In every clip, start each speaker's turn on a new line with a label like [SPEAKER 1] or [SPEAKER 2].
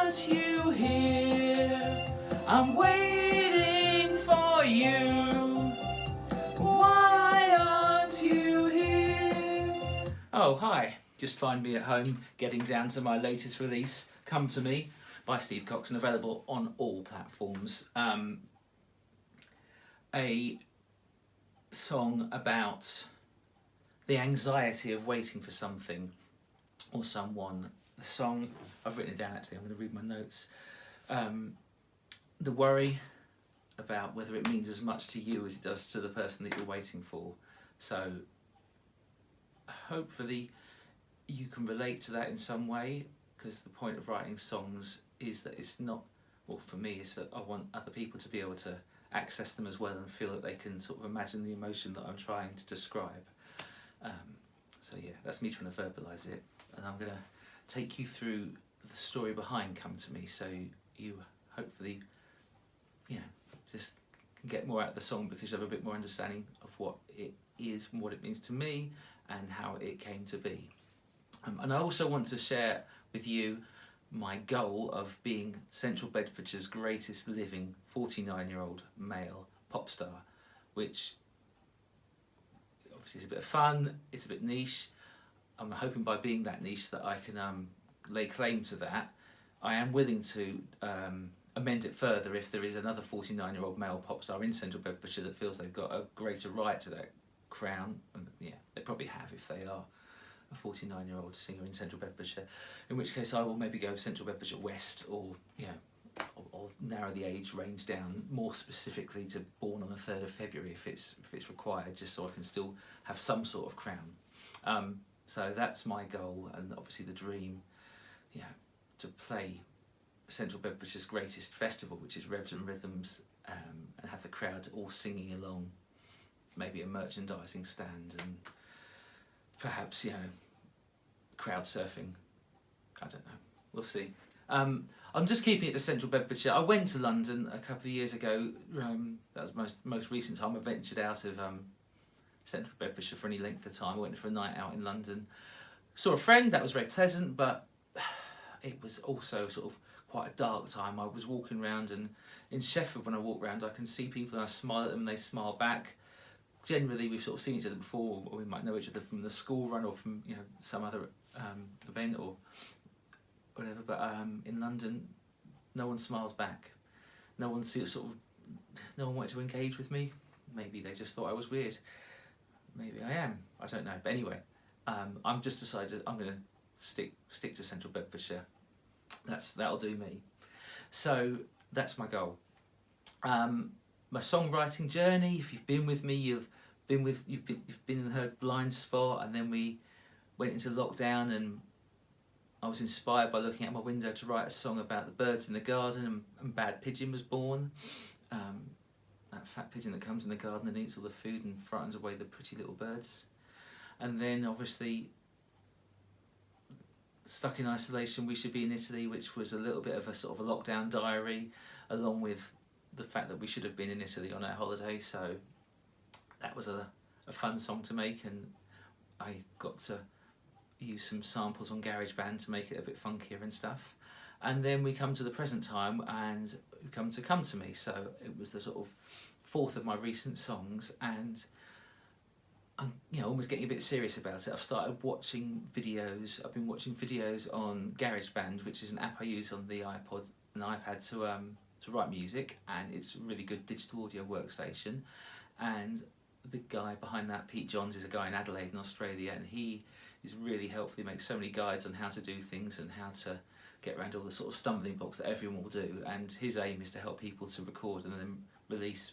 [SPEAKER 1] aren't you here? I'm waiting for you. Why aren't you here? Oh, hi. Just find me at home getting down to my latest release, Come To Me, by Steve Cox, and available on all platforms. A song about the anxiety of waiting for something or someone. The song, I've written it down actually, I'm going to read my notes. The worry about whether it means as much to you as it does to the person that you're waiting for. So hopefully you can relate to that in some way, because the point of writing songs is that it's not, well for me, is that I want other people to be able to access them as well and feel that they can sort of imagine the emotion that I'm trying to describe. So yeah, that's me trying to verbalise it, and I'm going to take you through the story behind Come To Me, so you hopefully, you know, just can get more out of the song because you have a bit more understanding of what it is and what it means to me and how it came to be. And I also want to share with you my goal of being Central Bedfordshire's greatest living 49-year-old male pop star, which obviously is a bit of fun, it's a bit niche. I'm hoping by being that niche that I can lay claim to that. I am willing to amend it further if there is another 49-year-old male pop star in Central Bedfordshire that feels they've got a greater right to that crown. And yeah, they probably have if they are a 49-year-old singer in Central Bedfordshire, in which case I will maybe go Central Bedfordshire West, or you know, or narrow the age range down more specifically to born on the 3rd of February if it's required, just so I can still have some sort of crown. So that's my goal, and obviously the dream, you know, to play Central Bedfordshire's greatest festival, which is Revs and Rhythms, and have the crowd all singing along, maybe a merchandising stand, and perhaps, you know, crowd surfing. I don't know, we'll see. I'm just keeping it to Central Bedfordshire. I went to London a couple of years ago. That was most recent time I ventured out of Central Bedfordshire for any length of time. I went for a night out in London. Saw a friend, that was very pleasant, but it was also sort of quite a dark time. I was walking around, and in Sheffield when I walk around I can see people and I smile at them and they smile back. Generally we've sort of seen each other before, or we might know each other from the school run or from, you know, some other event or whatever, but in London no one smiles back. No one no one wanted to engage with me. Maybe they just thought I was weird. Maybe I am, I don't know. But anyway, I'm just decided I'm going to stick to Central Bedfordshire. That'll do me. So that's my goal. My songwriting journey, if you've been with me, you've been and heard Blind Spot, and then we went into lockdown and I was inspired by looking out my window to write a song about the birds in the garden, and Bad Pigeon was born. That fat pigeon that comes in the garden and eats all the food and frightens away the pretty little birds. And then obviously Stuck in Isolation, We Should Be in Italy, which was a little bit of a sort of a lockdown diary, along with the fact that we should have been in Italy on our holiday. So that was a fun song to make, and I got to use some samples on GarageBand to make it a bit funkier and stuff. And then we come to the present time and we come to Me. So it was the sort of fourth of my recent songs, and I'm, you know, almost getting a bit serious about it. I've started watching videos. I've been watching videos on GarageBand, which is an app I use on the iPod and iPad to write music, and it's a really good digital audio workstation. And the guy behind that, Pete Johns, is a guy in Adelaide in Australia, and he is really helpful. He makes so many guides on how to do things and how to get around all the sort of stumbling blocks that everyone will do. And his aim is to help people to record and then release,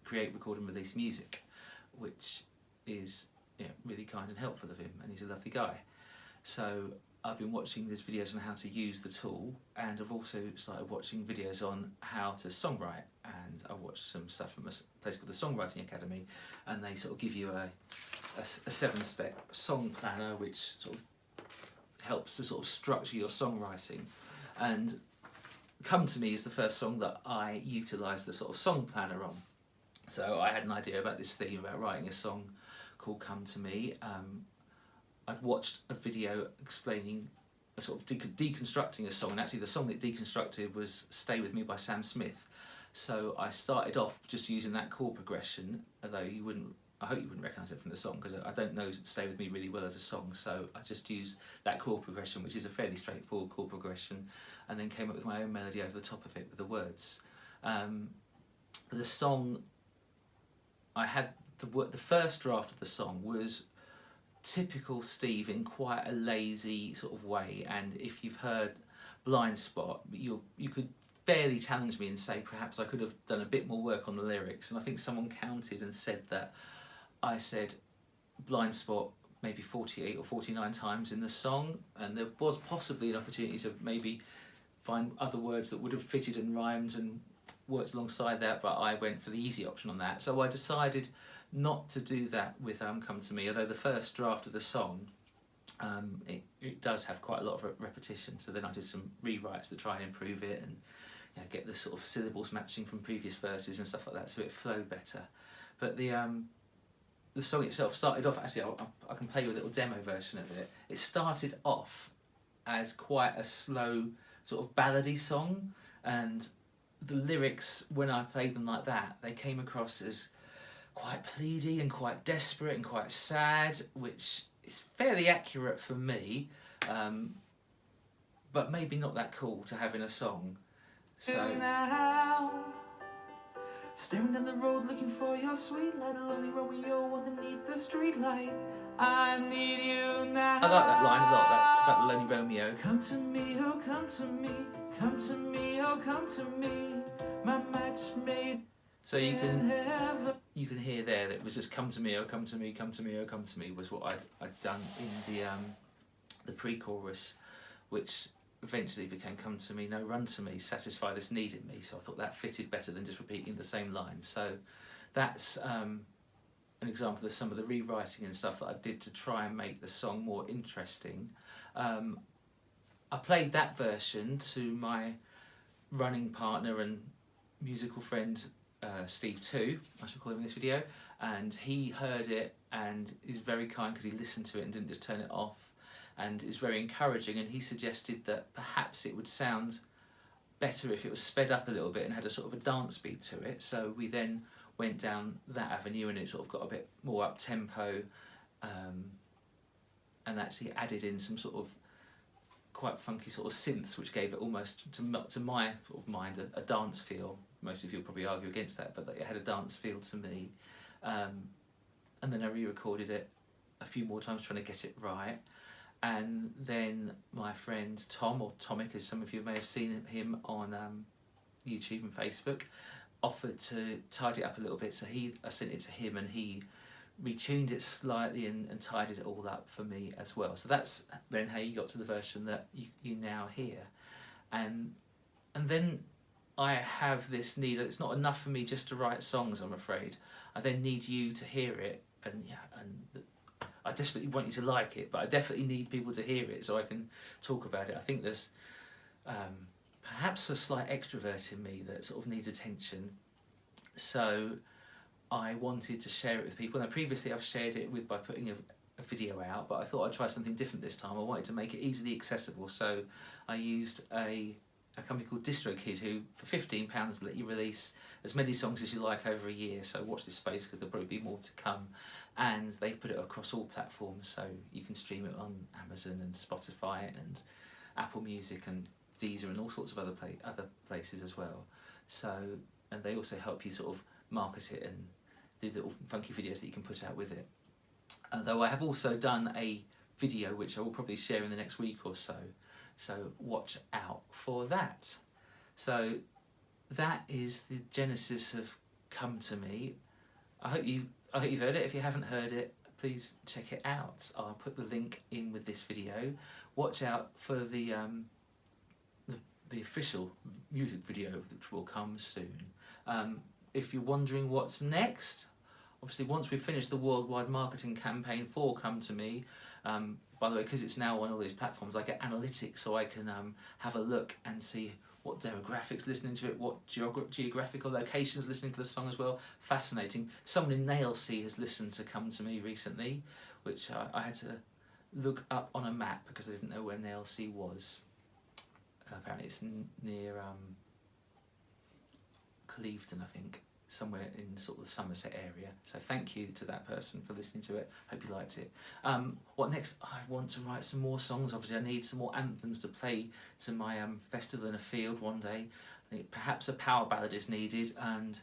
[SPEAKER 1] create, record and release music, which is, you know, really kind and helpful of him, and he's a lovely guy. So I've been watching these videos on how to use the tool, and I've also started watching videos on how to songwrite, and I watched some stuff from a place called the Songwriting Academy, and they sort of give you a 7-step song planner which sort of helps to sort of structure your songwriting. And Come To Me is the first song that I utilised the sort of song planner on. So I had an idea about this theme about writing a song called Come To Me. I'd watched a video explaining sort of deconstructing a song, and actually the song that deconstructed was "Stay With Me" by Sam Smith. So I started off just using that chord progression, although I hope you wouldn't recognise it from the song, because I don't know "Stay With Me" really well as a song, so I just used that chord progression, which is a fairly straightforward chord progression, and then came up with my own melody over the top of it with the words. The song, I had the first draft of the song was typical Steve in quite a lazy sort of way, and if you've heard Blind Spot, you could fairly challenge me and say perhaps I could have done a bit more work on the lyrics, and I think someone counted and said that I said blind spot maybe 48 or 49 times in the song, and there was possibly an opportunity to maybe find other words that would have fitted and rhymed and worked alongside that, but I went for the easy option on that. So I decided not to do that with Come To Me, although the first draft of the song, it does have quite a lot of repetition, so then I did some rewrites to try and improve it and get the sort of syllables matching from previous verses and stuff like that, so it flowed better. But the song itself started off, actually I can play you a little demo version of it. It started off as quite a slow sort of ballady song, and the lyrics, when I played them like that, they came across as quite pleady and quite desperate and quite sad, which is fairly accurate for me, but maybe not that cool to have in a song. So now, staring down the road looking for your sweet light, a lonely Romeo underneath the street light. I need you now. I like that line a lot, about the lonely Romeo. Come to me, oh come to me, come to me, oh come to me, my match made. So you can hear there that it was just come to me, oh come to me, come to me, oh come to me was what I'd done in the pre-chorus, which eventually became come to me, no run to me, satisfy this need in me. So I thought that fitted better than just repeating the same line. So that's an example of some of the rewriting and stuff that I did to try and make the song more interesting. I played that version to my running partner and musical friend Steve too, I should call him in this video, and he heard it and is very kind because he listened to it and didn't just turn it off, and is very encouraging, and he suggested that perhaps it would sound better if it was sped up a little bit and had a sort of a dance beat to it. So we then went down that avenue and it sort of got a bit more up tempo, and actually added in some sort of quite funky sort of synths, which gave it almost, to my sort of mind, a dance feel. Most of you will probably argue against that, but it had a dance feel to me. And then I re-recorded it a few more times trying to get it right. And then my friend Tom, or Tomic as some of you may have seen him on YouTube and Facebook, offered to tidy it up a little bit. So I sent it to him and he retuned it slightly and tidied it all up for me as well. So that's then how you got to the version that you now hear. And then I have this need, it's not enough for me just to write songs, I'm afraid. I then need you to hear it, and I desperately want you to like it, but I definitely need people to hear it so I can talk about it. I think there's perhaps a slight extrovert in me that sort of needs attention. So I wanted to share it with people. Now previously I've shared it by putting a video out, but I thought I'd try something different this time. I wanted to make it easily accessible, so I used a company called DistroKid, who for £15 let you release as many songs as you like over a year. So watch this space because there'll probably be more to come. And they put it across all platforms, so you can stream it on Amazon and Spotify and Apple Music and Deezer and all sorts of other places as well. So, and they also help you sort of market it and do little funky videos that you can put out with it. Though I have also done a video which I will probably share in the next week or so. So watch out for that. So that is the genesis of Come To Me. I hope you've heard it. If you haven't heard it, please check it out. I'll put the link in with this video. Watch out for the official music video, which will come soon. If you're wondering what's next, obviously once we've finished the worldwide marketing campaign for Come To Me, by the way, because it's now on all these platforms, I get analytics, so I can have a look and see what demographics listening to it, what geographical locations listening to the song as well. Fascinating. Someone in Nailsea has listened to Come To Me recently, which I had to look up on a map because I didn't know where Nailsea was. Apparently it's near Clevedon, I think, somewhere in sort of the Somerset area. So thank you to that person for listening to it. Hope you liked it. What next? I want to write some more songs. Obviously I need some more anthems to play to my festival in a field one day. I think perhaps a power ballad is needed, and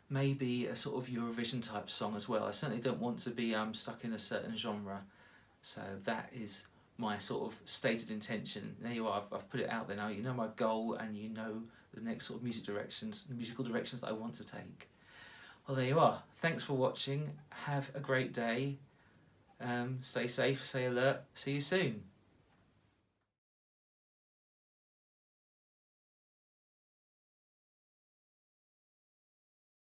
[SPEAKER 1] maybe a sort of Eurovision type song as well. I certainly don't want to be stuck in a certain genre. So that is my sort of stated intention. There you are, I've put it out there now. You know my goal, and you know the next sort of musical directions that I want to take. Well, there you are. Thanks for watching. Have a great day. Stay safe, stay alert. See you soon.